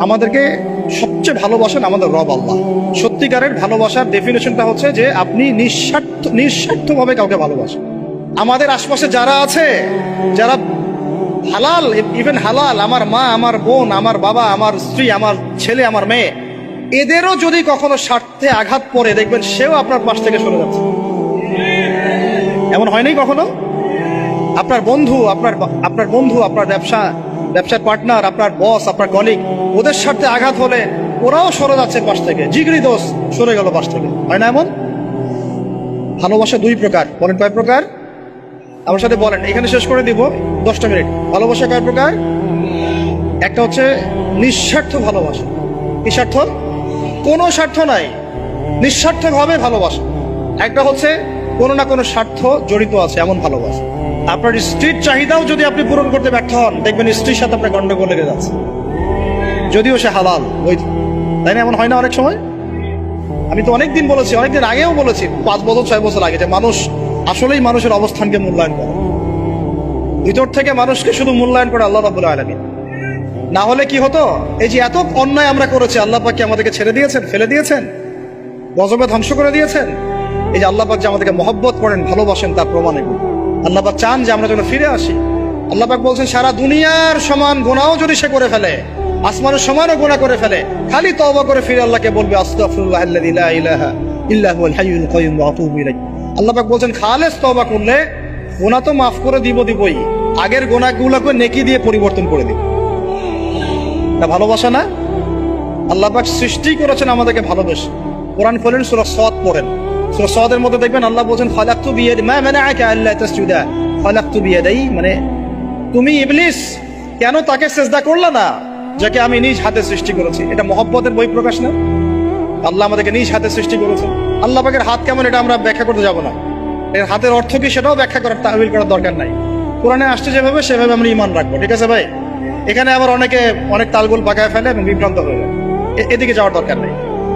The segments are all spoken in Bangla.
আমাদেরকে সবচেয়ে ভালোবাসেন আমাদের রব আল্লাহ। সত্যিকারের ভালোবাসার ডেফিনেশনটা হচ্ছে যে আপনি নিঃস্বার্থভাবে কাউকে ভালোবাসেন। আমাদের আশপাশে যারা আছে, যারা হালাল, ইভেন হালাল, আমার মা, আমার বোন, আমার বাবা, আমার স্ত্রী, আমার ছেলে, আমার মেয়ে, এদেরও যদি কখনো স্বার্থে আঘাত পড়ে, দেখবেন সেও আপনার পাশ থেকে সরে যাচ্ছে। এমন হয়নি কখনো? আপনার বন্ধু, আপনার ব্যবসার পার্টনার, আপনার বস, আপনার কলিগ, ওদের স্বার্থে আঘাত হলে ওরাও সরে যাচ্ছে পাশ থেকে। জিগরি দোষ সরে গেল পাশ থেকে, হয় না এমন? ভালোবাসা দুই প্রকার। বলেন কয় প্রকার? আমার সাথে বলেন, এখানে শেষ করে দিব 10টা মিনিট। ভালোবাসা কয় প্রকার? একটা হচ্ছে নিঃস্বার্থ ভালোবাসা। কি স্বার্থ? কোনো স্বার্থ নাই, নিঃস্বার্থভাবে ভালোবাসা। একটা হচ্ছে কোনো না কোনো স্বার্থ জড়িত আছে এমন ভালোবাসা। আপনার স্ত্রীর চাহিদাও যদি আপনি পূরণ করতে ব্যর্থ হন, দেখবেন স্ত্রীর সাথে আপনার গন্ডগোল লেগে যাচ্ছে, যদিও সে হালাল বৈধ। তাই না? এমন হয় না অনেক সময়? আমি তো অনেকদিন বলেছি, অনেকদিন আগেও বলেছি, 5 বছর 6 বছর আগে, যে মানুষ আসলেই মানুষের অবস্থানকে মূল্যায়ন করে। ভিতর থেকে মানুষকে শুধু মূল্যায়ন করে আল্লাহ রাব্বুল আলামিন। না হলে কি হতো? এই যে এত অন্যায় আমরা করেছি, আল্লাহ পাক কি আমাদেরকে ছেড়ে দিয়েছেন, ফেলে দিয়েছেন, গজবে ধ্বংস করে দিয়েছেন? এই যে আল্লাহ পাক যে আমাদেরকে মহব্বত করেন, ভালোবাসেন, তার প্রমাণ এগুলো। আল্লাহ পাক চান যে আমরা যেন ফিরে আসি। আল্লাহ পাক বলছেন, সারা দুনিয়ার সমান গুনাহও যদি সে করে ফেলে, আসমানের সমানও গুনাহ করে ফেলে, খালি তওবা করে ফিরে আল্লাহকে বলবে, আস্তাগফিরুল্লাহাল্লাযী লা ইলাহা ইল্লা হুয়াল হাইয়ুল কাইয়্যুম ওয়া আতুবু ইলাইহি। আল্লাহ পাক বলছেন, খালেস তওবা করলে গুনাহ তো মাফ করে দিবই, আগের গুনাহগুলোকে নেকি দিয়ে পরিবর্তন করে দিব। এটা ভালোবাসা না? আল্লাহ পাক সৃষ্টি করেছেন আমাদেরকে ভালোবেসে। কোরআন পড়েন, সূরা সাদ পড়েন। সূরা সাদের মধ্যে দেখবেন আল্লাহ বলছেন, খালাকতু বিয়াদি মা মানাআকা আল্লা তাসজুদা খালাকতু বিয়াদাই, মানে তুমি ইবলিস কেন তাকে সিজদা করলে না যাকে আমি নিজ হাতে সৃষ্টি করেছি? এটা মহব্বতের বহিঃপ্রকাশ না? আল্লাহ আমাদেরকে নিজ হাতে সৃষ্টি করেছেন। আল্লাহ পাকের হাত কেমন এটা আমরা ব্যাখ্যা করতে যাব না। এর হাতের অর্থ কি সেটাও ব্যাখ্যা করার, তাহবিল করার দরকার নাই। কোরআনে আসছে যেভাবে, সেভাবে আমরা ঈমান রাখবো। ঠিক আছে ভাই? এখানে আবার অনেকে অনেক তালগোল পাকায় ফেলে এবং বিভ্রান্ত হয়ে যায়। এদিকে যাওয়ার দরকার নেই।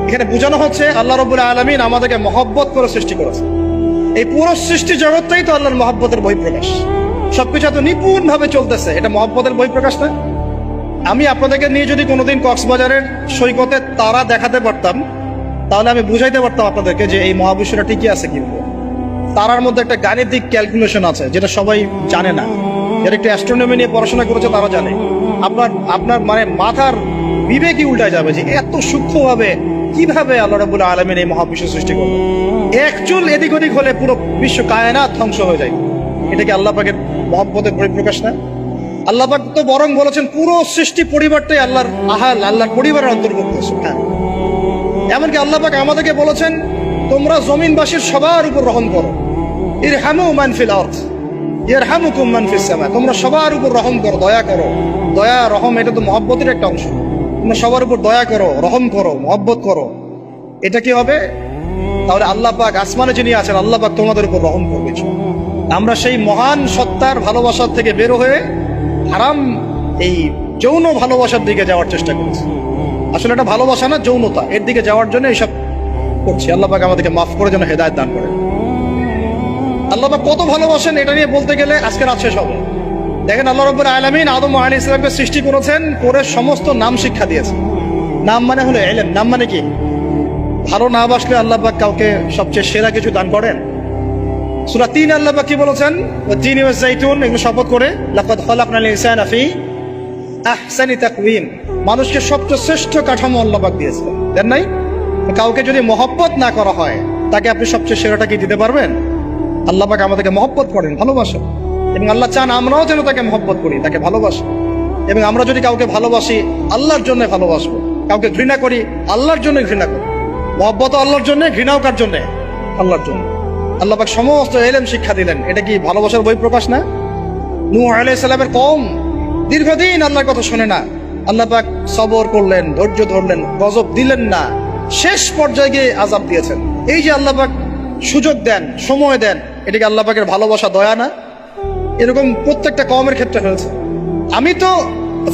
এখানে বোঝানো হচ্ছে আল্লাহ রাব্বুল আলামিন আমাদেরকে মহব্বত করে সৃষ্টি করেছে। এই পুরো সৃষ্টি জগৎটাই তো আল্লাহর মহব্বতের বহিঃপ্রকাশ। সবকিছু এত নিপুণ ভাবে চলতেছে, এটা মহব্বতের বহিঃপ্রকাশ না? আমি আপনাদেরকে নিয়ে যদি কোনোদিন কক্সবাজারের সৈকতে তারা দেখাতে পারতাম, তাহলে আমি বুঝাইতে পারতাম আপনাদেরকে যে এই মহাবিশ্বটা ঠিকই আছে। কিন্তু তারার মধ্যে একটা গাণিতিক ক্যালকুলেশন আছে যেটা সবাই জানে না। যারা একটু অ্যাস্ট্রোনমি নিয়ে পড়াশোনা করেছে তারা জানে। আপনার মানে মাথার বিবেকই উল্টায় যাবে যে এত সূক্ষ্মভাবে কিভাবে আল্লাহ রাব্বুল আলামিন এই মহাবিশ্ব সৃষ্টি করলেন। এক চুল এদিক ওদিক হলে পুরো বিশ্ব কায়নাত ধ্বংস হয়ে যায়। এটা কি আল্লাহ পাকের মহব্বতের পরিপ্রকাশ না? আল্লাহ পাক তো বরং বলেছেন পুরো সৃষ্টি পরিবারটাই আল্লাহর আহাল, আল্লাহর পরিবারের অন্তর্ভুক্ত। সুবহান। এমনকি আল্লাহ পাক আমাদেরকে বলেছেন, তোমরা জমিনবাসীর সবার উপর রহম করো। ইরহামু মান ফিল আরদ ইয়ারহামুকুম মান ফিস সামা। তোমরা সবার উপর রহম করো, দয়া করো। দয়া, রহম, এটা তো মহব্বতের একটা অংশ। তোমরা সবার উপর দয়া করো, রহম করো, মহব্বত করো। এটা কি হবে? তাহলে আল্লাহ পাক আসমানে যিনি আছেন, আল্লাহ পাক তোমাদের উপর রহম করবে। আমরা সেই মহান সত্তার ভালোবাসার থেকে বের হয়ে হারাম এই যৌন ভালোবাসার দিকে যাওয়ার চেষ্টা করেছি। আসলে এটা ভালোবাসা না, যৌনতা। এর দিকে যাওয়ার জন্য এইসব করছি। আল্লাহ পাক আমাদেরকে মাফ করে যেন হেদায়েত দান করেন। আল্লাহ পাক কত ভালোবাসেন এটা নিয়ে বলতে গেলে আজকে রাত শেষ হবে। দেখেন, আল্লাহ রাব্বুল আলামিন আদম আলাইহিস সালামকে সৃষ্টি করেছেন, করে সমস্ত নাম শিক্ষা দিয়েছেন। নাম মানে হলো ইলম। নাম মানে কি? ভালো না বাসলে আল্লাহ পাক কাউকে সবচেয়ে সেরা কিছু দান করেন। সূরা 3 আল্লাহ পাক কি বলেছেন? ওয়াত-তিনি ওয়াজ-যাইতুন, এগুলো শপথ করে, লাকাদ খালাকনাল ইনসানা ফি আহসানি তাকওয়িম। মানুষকে সবচেয়ে শ্রেষ্ঠ কাঠামো আল্লাহ পাক দিয়েছেন, দেন নাই? কাউকে যদি মহব্বত না করা হয়, তাকে আপনি সবচেয়ে সেরাটা কি দিতে পারবেন? আল্লাহ পাক আমাদেরকে মহব্বত করেন, ভালোবাসেন, এবং আল্লাহ চান আমরাও যেন তাকে মহব্বত করি, তাকে ভালোবাসি। এবং আমরা যদি কাউকে ভালোবাসি, আল্লাহর জন্য ভালোবাসবো। কাউকে ঘৃণা করি, আল্লাহর জন্য ঘৃণা করি। মহব্বত আল্লাহর জন্য, ঘৃণাও কার জন্য? আল্লাহর জন্য। আল্লাহ পাক সমস্ত ইলম শিক্ষা দিলেন। এটা কি ভালোবাসার বহিঃপ্রকাশ না? নূহ আলাইহিস সালামের কওম দীর্ঘদিন আল্লাহর কথা শুনে না। আল্লাহ পাক সবর করলেন, ধৈর্য ধরলেন, গজব দিলেন না, শেষ পর্যায়ে গিয়ে আযাব দিয়েছেন। এই যে আল্লাহ পাক সুযোগ দেন, সময় দেন, এটা কি আল্লাহ পাকের ভালোবাসা, দয়া না? এরকম প্রত্যেকটা কওমের ক্ষেত্রে হয়েছে। আমি তো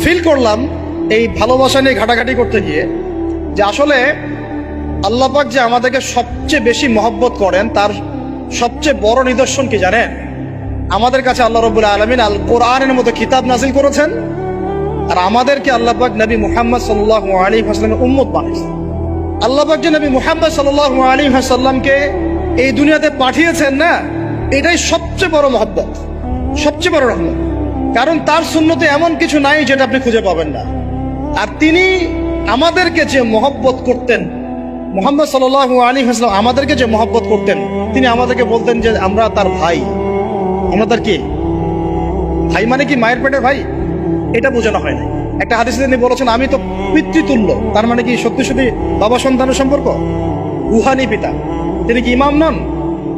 ফিল করলাম এই ভালোবাসা নিয়ে ঘাটাঘাটি করতে গিয়ে যে আসলে আল্লাহ পাক যে আমাদেরকে সবচেয়ে বেশি মহব্বত করেন, তার সবচেয়ে বড় নিদর্শন কি জানেন? আমাদের কাছে আল্লাহ রাব্বুল আলামিন আল কোরআনের মতো কিতাব নাযিল করেছেন, আর আমাদেরকে আল্লাহ পাক নবী মুহাম্মদ সাল্লাল্লাহু আলাইহি ওয়াসাল্লামের উম্মত বানিয়েছেন। আল্লাহ পাক যে নবী মুহাম্মদ সাল্লাল্লাহু আলাইহি ওয়াসাল্লামকে এই দুনিয়াতে পাঠিয়েছেন না, এটাই সবচেয়ে বড় মহব্বত, সবচেয়ে বড় রহমত। কারণ তার সুন্নতে এমন কিছু নাই যেটা আপনি খুঁজে পাবেন না। আর তিনি আমাদেরকে যে মহব্বত করতেন, মুহাম্মদ সাল্লাল্লাহু আলাইহি ওয়াসাল্লাম আমাদেরকে যে মহব্বত করতেন, তিনি আমাদেরকে বলতেন যে আমরা তার ভাই। আমরা তার কি ভাই? মানে কি মায়ের পেটের ভাই? এটা বোঝানো হয় না। একটা হাদিসে তিনি বলেছেন আমি তো পিতৃতুল্য। তার মানে কি সত্যি সত্যি বাবা সন্তানের সম্পর্ক? রুহানি পিতা। তিনি কি ইমাম নন?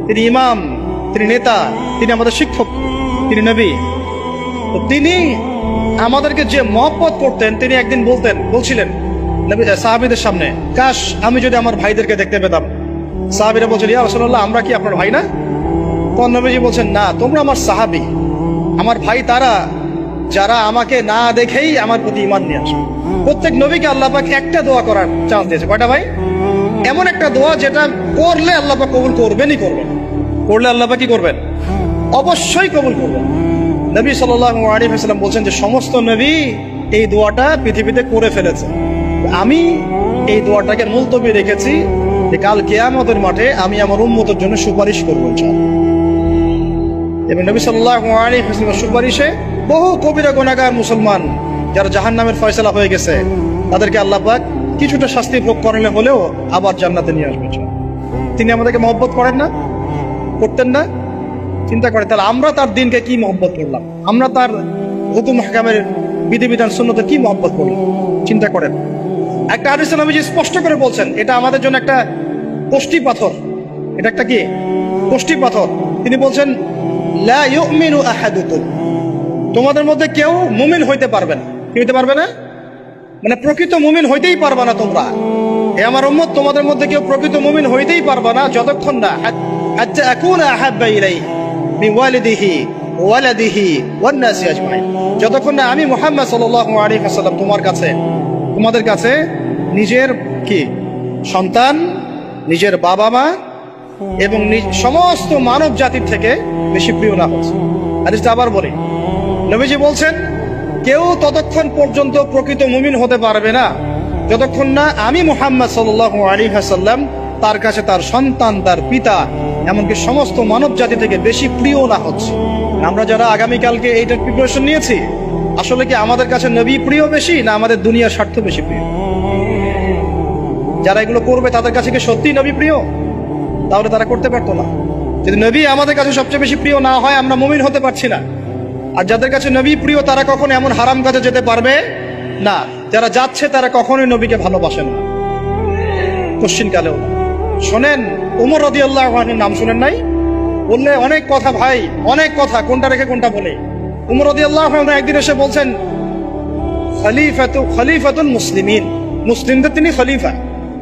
তিনি ইমাম, তিনি নেতা, তিনি আমাদের শিক্ষক, তিনি নবী। তো তিনি আমাদেরকে যে মহব্বত করতেন, তিনি একদিন বলছিলেন নবী সাহাবীদের সামনে, কাশ আমি যদি আমার ভাইদেরকে দেখতে পেতাম। সাহাবীরা বলছেন ইয়া রাসূলুল্লাহ আমরা কি আপনার ভাই না? তখন নবীজি বলছেন না, তোমরা আমার সাহাবী। আমার ভাই তারা যারা আমাকে না দেখেই আমার প্রতি ঈমান নিয়ে আসে। প্রত্যেক নবীকে আল্লাহ পাক একটা দোয়া করার চান্স দিয়েছে। কয়টা ভাই? এমন একটা দোয়া যেটা করলে আল্লাহ পাক কবুল করবেনই করবেন। করলে আল্লাহ পাক কি করবেন? অবশ্যই কবুল করবেন। নবী সাল্লাল্লাহু আলাইহি ওয়াসাল্লাম বলছেন যে সমস্ত নবী এই দোয়াটা পৃথিবীতে করে ফেলেছে, আমি এই দোয়াটাকে মুলতবি রেখেছি যে কাল কিয়ামতের মাঠে আমি আমার উম্মতের জন্য সুপারিশ করবো ইনশাআল্লাহ। এবং নবী সাল্লাল্লাহু আলাইহি ওয়াসাল্লামের সুপারিশে বহু কবিরা গুনাহগার মুসলমান যারা জাহান্নামের ফয়সালা হয়ে গেছে, তাদেরকে আল্লাহ পাক কিছুটা শাস্তি ভোগ করালে হলেও আবার জান্নাতে নিয়ে আসবেন। তিনি আমাদেরকে মহব্বত করেন না? করতেন না? চিন্তা করেন তাহলে আমরা তার দিনকে কি মহব্বত করলাম, আমরা তার হুকুম হাকামের বিধিবিধান সুন্নতে কি মহব্বত করলাম, চিন্তা করেন। একটা হাদিসে নবীজি স্পষ্ট করে বলছেন এটা আমাদের জন্য একটা কষ্টি পাথর। এটা একটা কি কষ্টি পাথর। তিনি বলছেন লা ইউমিনু আহাদুকুম, তোমাদের মধ্যে কেউ মুমিন হইতে পারবে না। কি হইতে পারবে না? মানে প্রকৃত মুমিন হইতেই পারবে না তোমরা। এ আমার উম্মত, তোমাদের মধ্যে কেউ প্রকৃত মুমিন হইতেই পারবে না যতক্ষণ না হাত্তা আকুনা আহাব্বা ইলাইহি মিন ওয়ালিদিহি ওয়ালাদিহি ওয়ান নাসি আজমাইন, যতক্ষণ না আমি মুহাম্মদ সাল্লাল্লাহু আলাইহি ওয়াসাল্লাম তোমাদের কাছে নিজের কি সন্তান, নিজের বাবা মা এবং সমস্ত মানব জাতির থেকে বেশি প্রিয় না হচ্ছে। হাদিসটা আবার বলি, নবীজি বলছেন কেউ ততক্ষণ পর্যন্ত প্রকৃত মুমিন হতে পারবে না যতক্ষণ না আমি মুহাম্মদ সাল্লাল্লাহু আলাইহি ওয়াসাল্লাম তার কাছে তার সন্তান, তার পিতা, এমনকি সমস্ত মানব জাতি থেকে বেশি প্রিয় না হচ্ছে। আমরা যারা আগামীকালকে এইটার প্রিপারেশন নিয়েছি, আসলে কি আমাদের কাছে নবী প্রিয় বেশি না আমাদের দুনিয়ার স্বার্থ বেশি প্রিয়? যারা এগুলো করবে তাদের কাছে কি সত্যি নবী প্রিয়? তাহলে তারা করতে পারতো না। যদি নবী আমাদের কাছে সবচেয়ে বেশি প্রিয় না হয়, আমরা মুমিন হতে পারছি না। আর যাদের কাছে নবী প্রিয় তারা কখনো এমন হারাম কাজে যেতে পারবে না। যারা যাচ্ছে তারা কখনোই নবীকে ভালোবাসে না, কোশ্চিন কালেও। শোনেন ওমর রাদিয়াল্লাহু আনহুর নাম শুনেন নাই? বললে অনেক কথা ভাই, অনেক কথা, কোনটা রেখে কোনটা বলে। ওমর রাদিয়াল্লাহু আনহু একদিন এসে বলছেন খলিফাতুল মুসলিমিন, মুসলিমদের তিনি খলিফা।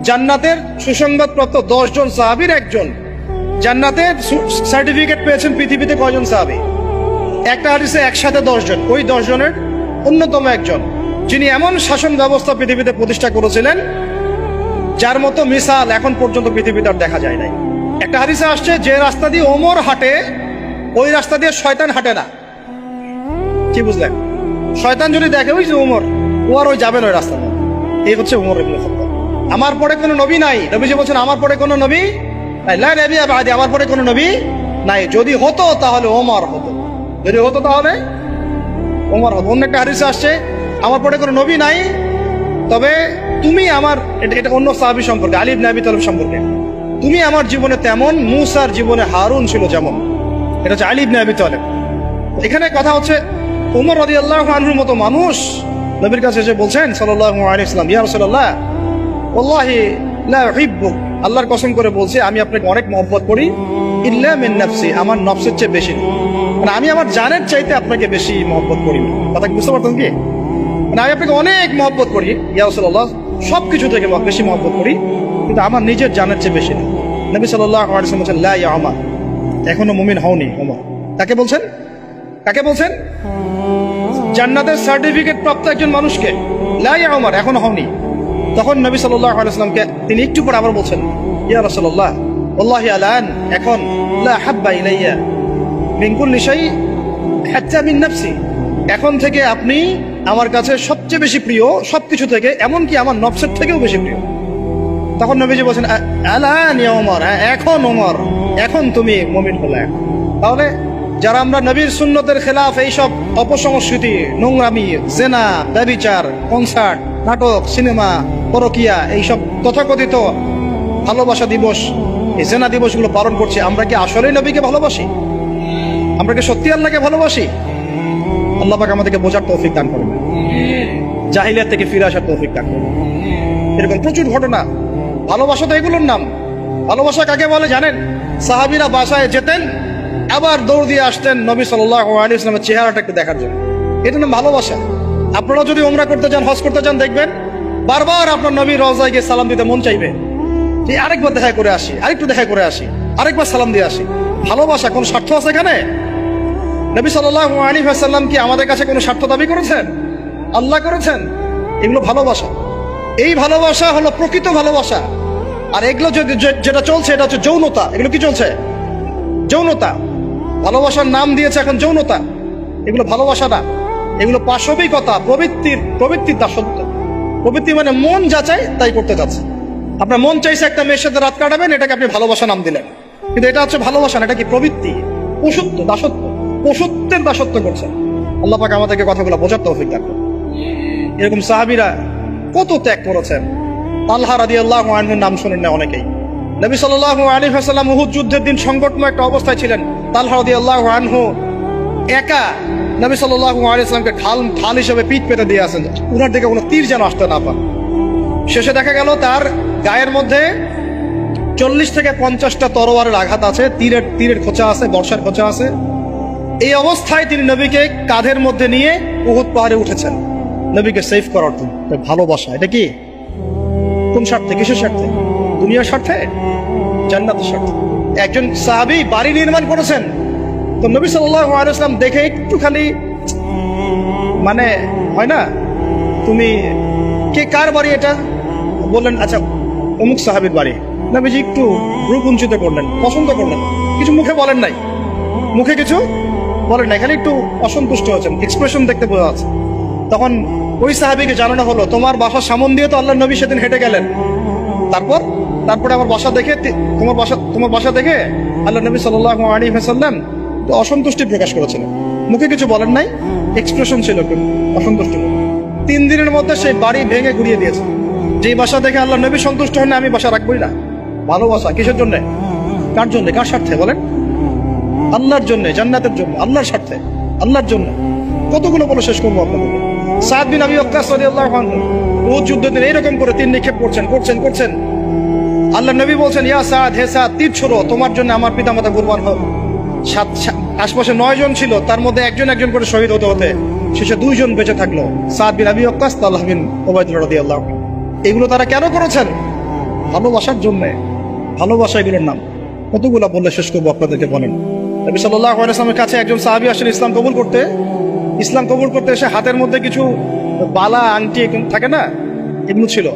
জান্নাতের সুসংবাদপ্রাপ্ত 10 জন সাহাবীর একজন। জান্নাতের সার্টিফিকেট পেয়েছেন পৃথিবীতে কয়জন সাহাবী? একটা হাদিসে একসাথে 10 জন। ওই 10 জনের অন্যতম একজন, যিনি এমন শাসন ব্যবস্থা পৃথিবীতে প্রতিষ্ঠা করেছিলেন যার মতো মিসাল এখন পর্যন্ত পৃথিবীতে আর দেখা যায় নাই। একটা হাদিসে আসছে যে রাস্তা দিয়ে ওমর হাঁটে ওই রাস্তা দিয়ে শয়তান হাঁটে না। কি বুঝলেন? শয়তান যদি দেখে ওই যে ওমর, ও আর ওই যাবেন ওই রাস্তা। এই হচ্ছে ওমর ইবনে খাত্তাব। আমার পরে কোনো নবী নাই। নবীজি বলছেন আমার পরে কোনো নবী নাই, লা নবিয়্যা বা'দি, আমার পরে কোনো নবী নাই। যদি হতো তাহলে ওমর হতো, যদি হতো তাহলে ওমর হতো। অন্য একটা হাদিসে আসছে আমার পরে কোনো নবী নাই, তবে তুমি আমার, এটা অন্য সাহাবী সম্পর্কে, আলী ইবনে আবি তালিব সম্পর্কে, তুমি আমার জীবনে তেমন মুসার জীবনে হারুন ছিল যেমন। এটা হচ্ছে আলী ইবনে আবি তালিব। এখানে কথা হচ্ছে ওমর রাদিয়াল্লাহু আনহুর মতো মানুষ নবীর কাছে এসে বলছেন সাল্লাল্লাহু আলাইহি ওয়াসাল্লাম, ইয়া রাসূলুল্লাহ ওয়াল্লাহি লা উহিব্বুক, আল্লাহর কসম করে বলছি আমি আপনাকে অনেক মহব্বত করি, ইল্লা মিন নাফসি, আমার নফসের চেয়ে বেশি না। মানে আমি আমার জানের চাইতে আপনাকে বেশি মহব্বত করি। কথা কি বুঝতে পারতেন কি? মানে আমি আপনাকে অনেক মহব্বত করি ইয়া রাসূলুল্লাহ, সবকিছু থেকে বেশি মহব্বত করি, কিন্তু আমার নিজের জানের চেয়ে বেশি না। নবী সাল্লাল্লাহু আলাইহি ওয়াসাল্লাম বলেন লা ইয়া ওমর, এখনো মুমিন হওনি ওমর। কাকে বলছেন? কাকে বলছেন? জান্নাতের সার্টিফিকেট প্রাপ্ত একজন মানুষকে। লা ইয়া ওমর, এখনো হওনি। তখন নবী সাল্লাল্লাহু আলাইহি ওয়াসাল্লামকে তিনি একটু পরে আবার বলছেন ইয়া রাসূলুল্লাহ ওয়াল্লাহি আলান, এখন লা হাব্বা ইলাইয়া মিন কুল্লি শাই হাত্তা মিন নাফসি, এখন থেকে আপনি আমার কাছে সবচেয়ে বেশি প্রিয় সবকিছু থেকে, এমনকি আমার নফসের থেকেও বেশি প্রিয়। তখন নবীজি বলছেন আলান ইয়া ওমর, এখন ওমর, এখন তুমি মুমিন হলে। তাহলে যারা আমরা নবীর সুন্নতের খেলাফ এইসব অপসংস্কৃতি, নোংরামি, জেনা, ব্যভিচার, কনসার্ট, নাটক, সিনেমা, পরকিয়া, এইসব তথাকথিত ভালোবাসা দিবস, এই জেনা দিবসগুলো পালন করছি, আমরা কি আসলেই নবীকে ভালোবাসি? আমরা কি সত্যি আল্লাহকে ভালোবাসি? আল্লাহ পাক আমাদেরকে বোঝার তৌফিক দান করবেন, জাহিলিয়াত থেকে ফিরে আসার তৌফিক দান করবেন। এরকম প্রচুর ঘটনা। ভালোবাসা তো এগুলোর নাম। ভালোবাসা কাকে বলে জানেন? সাহাবীরা বাসায় যেতেন, আবার দৌড় দিয়ে আসতেন নবী সাল্লাল্লাহু আলাইহি ওয়াসাল্লামের চেহারাটা একটু দেখার জন্য। এটা নাম ভালোবাসা। আপনারা যদি উমরা করতে যান, হজ করতে যান, দেখবেন বারবার আপনার নবীর রওজায় গিয়ে সালাম দিতে মন চাইবে, যে আরেকবার দেখা করে আসি, আরেকটু দেখা করে আসি, আরেকবার সালাম দিয়ে আসি। ভালোবাসা, কোন স্বার্থ আছে এখানে? নবী সাল্লাল্লাহু আলাইহি ওয়াসাল্লাম কি আমাদের কাছে কোনো স্বার্থ দাবি করেছেন? আল্লাহ করেছেন। এগুলো ভালোবাসা। এই ভালোবাসা হলো প্রকৃত ভালোবাসা। আর এগুলো যেটা চলছে এটা হচ্ছে যৌনতা। এগুলো কি চলছে? যৌনতা। ভালোবাসার নাম দিয়েছে এখন যৌনতা। এগুলো ভালোবাসা না, এগুলো পাশবিকতা, প্রবৃত্তির দাসত্ব। প্রবৃত্তি মানে মন যা চায় তাই করতে যাচ্ছে। আপনার মন চাইছে একটা মেয়ের সাথে রাত কাটাবেন, এটাকে আপনি ভালোবাসা নাম দিলেন, কিন্তু এটা হচ্ছে ভালোবাসা না, এটা কি প্রবৃত্তি, পশুত্ব, দাসত্ব, পশুত্বের দাসত্ব করছে। আল্লাহ পাক আমাদেরকে কথাগুলো বোঝার তৌফিক দান করুন। এরকম সাহাবীরা কত ত্যাগ করেছেন। তালহা রাদিয়াল্লাহু আনহুর নাম শুনেন না অনেকেই। নবী সাল্লাল্লাহু আলাইহি ওয়াসাল্লাম উহুদ যুদ্ধের দিন সংকটময় একটা অবস্থায় ছিলেন। তালহা রাদিয়াল্লাহু আনহু একা নবী সাল্লাল্লাহু আলাইহি ওয়াসাল্লামকে ঢাল হিসেবে পিঠ পেতে দিয়ে আসেন, উনার দিকে কোনো তীর যেন আসতে না পারে। শেষে দেখা গেল তার গায়ের মধ্যে 40 থেকে 50টা তরোয়ারের আঘাত আছে, তীরের খোঁচা আছে, বর্ষার খোঁচা আছে। এই অবস্থায় তিনি নবীকে কাঁধের মধ্যে নিয়ে উহুদ পাহাড়ে উঠেছেন নবীকে সেভ করার জন্য। ভালোবাসা। এটা কি? কোন স্বার্থে? কিসের স্বার্থে? দুনিয়ার স্বার্থে? জান্নাতের স্বার্থে। একজন সাহাবী বাড়ি নির্মাণ করেছেন, তো নবী সাল্লাল্লাহু আলাইহি ওয়াসাল্লাম দেখে একটুখানি, মানে হয় না, তুমি কে, কার বাড়ি এটা? বললেন আচ্ছা অমুক সাহাবীর বাড়ি। নবীজি একটু ভ্রু কুঞ্চিত করলেন, পছন্দ করলেন, কিছু মুখে বলেন নাই, মুখে কিছু বলেন নাই, খালি একটু অসন্তুষ্ট হয়েছেন, এক্সপ্রেশন দেখতে বোঝা যাচ্ছে। তখন ওই সাহাবীকে জানানো হলো, তোমার বাসার সামন দিয়ে তো আল্লাহর নবী সেদিন হেঁটে গেলেন, তারপরে আমার বাসা দেখে, তোমার বাসা দেখে আল্লাহ নবী সাল্লাল্লাহু আলাইহি ওয়াসাল্লাম তো অসন্তুষ্টি প্রকাশ করেছিলেন, মুখে কিছু বলেন নাই, এক্সপ্রেশন ছিল একটু অসন্তুষ্ট। 3 দিনের মধ্যে সেই বাড়ি ভেঙে গুড়িয়ে দিয়েছে। যেই বাসা দেখে আল্লাহ নবী সন্তুষ্ট হন না, আমি বাসা রাখবই না। ভালোবাসা কিসের জন্য? কার জন্য? কার স্বার্থে বলেন? আল্লাহর জন্য, জান্নাতের জন্য, আল্লাহর স্বার্থে, আল্লাহর জন্য। কতগুলো বলে শেষ করবো আপনাদের। সাদ বিন আবি ওয়াক্কাস রাদিয়াল্লাহু আনহু উহুদ যুদ্ধের দিন এইরকম করে তীর নিক্ষেপ করছেন। আল্লাহ নবী বলছেন, ইয়া সাদ, হে সাদ, তীর ছোড়ো, তোমার জন্য আমার পিতামাতা কুরবান হোক। আশপাশে 9 জন ছিল, তার মধ্যে একজন করে শহীদ হতে শেষে 2 জন বেঁচে থাকলো, সাদ বিন আবি ওয়াক্কাস, তালহা বিন উবাইদুল্লাহ রাদিয়াল্লাহু আনহু। এগুলো তারা কেন করেছেন? ভালোবাসার জন্য। ভালোবাসা এগুলোর নাম। কতগুলো বললে শেষ করবো আপনাদেরকে, বলেন। নবী সাল্লাল্লাহু আলাইহি ওয়াসাল্লামের কাছে একজন সাহাবী আসেন ইসলাম কবুল করতে এসে হাতের মধ্যে কিছু বালা, আংটি থাকে না, এগুলো ছিল,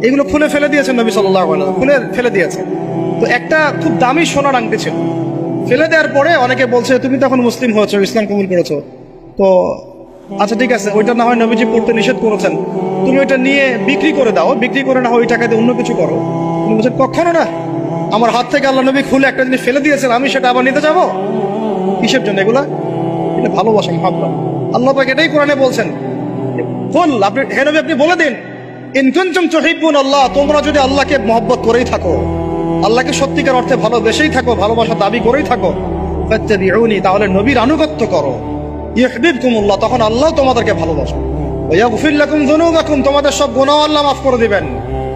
এগুলো খুলে ফেলে দিয়েছেন নবী সাল্লাল্লাহু আলাইহি ওয়াসাল্লাম, খুলে ফেলে দিয়েছেন। তো একটা খুব দামি সোনার আংটি ছিল। ফেলে দেওয়ার পরে অনেকে বলছে, তুমি তখন মুসলিম হয়েছো, ইসলাম কবুল করেছো, তো আচ্ছা ঠিক আছে, ওইটা না হয় নবীজি পড়তে নিষেধ করেছেন, তুমি ওইটা নিয়ে বিক্রি করে দাও, বিক্রি করে না হয় ওই টাকা দিয়ে অন্য কিছু করো। তুমি বলছেন, কখনো না, আমার হাত থেকে আল্লাহ নবী খুলে একটা জিনিস ফেলে দিয়েছেন, আমি সেটা আবার নিতে যাবো? কিসের জন্য এগুলা? এটা ভালোবাসা, মহব্বত। আল্লাহ পাক এটাই কোরআনে বলছেন, হে নবী আপনি বলে দিন, ইন কুনতুম তুহিব্বুন আল্লাহ, তোমরা যদি আল্লাহকে মহব্বত করেই থাকো, আল্লাহকে সত্যিকার অর্থে ভালোবেসেই থাকো, ভালোবাসা দাবি করেই থাকো, ফাত্তাবিউনি, তাহলে নবীর আনুগত্য করো, ইউহিব্বুকুমুল্লাহ, তখন আল্লাহ তোমাদেরকে ভালোবাসে, ওয়া ইয়াগফির লাকুম যুনুবাকুম, তোমাদের সব গুনাহ আল্লাহ মাফ করে দিবেন,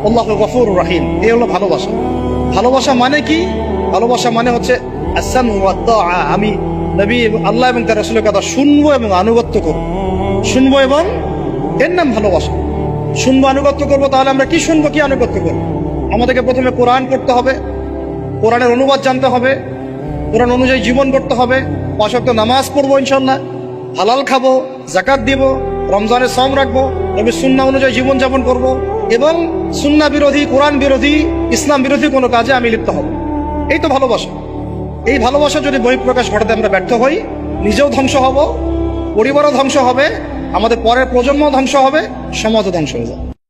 আল্লাহু গফুরুর রহিম। এই হলো ভালোবাসা। ভালোবাসা মানে কি? ভালোবাসা মানে হচ্ছে আস-সামউ ওয়াত তাআ, আমি নবী এবং আল্লাহ এবং তার রাসূলের কথা শুনবো এবং আনুগত্য করব, শুনবো, এবং এর নাম ভালোবাসা। শুনবো, আনুগত্য করবো। তাহলে আমরা কি শুনবো, কি আনুগত্য করবো? আমাদেরকে প্রথমে কোরআন পড়তে হবে, কোরআনের অনুবাদ জানতে হবে, কোরআন অনুযায়ী জীবন করতে হবে, 5 ওয়াক্ত নামাজ পড়বো ইনশাআল্লাহ, হালাল খাবো, যাকাত দিব, রমজানের সওম রাখবো, নবীর সুন্নাহ অনুযায়ী জীবন যাপন করব, এবং সুন্নাহ বিরোধী, কোরআন বিরোধী, ইসলাম বিরোধী কোনো কাজে আমি লিপ্ত হব। এই তো ভালোবাসা। এই ভালোবাসা যদি বহিঃপ্রকাশ ঘটাতে আমরা ব্যর্থ হই, নিজেও ধ্বংস হব, পরিবারও ধ্বংস হবে, আমাদের পরের প্রজন্ম ধ্বংস হবে, সমাজও ধ্বংস হয়ে যাবে।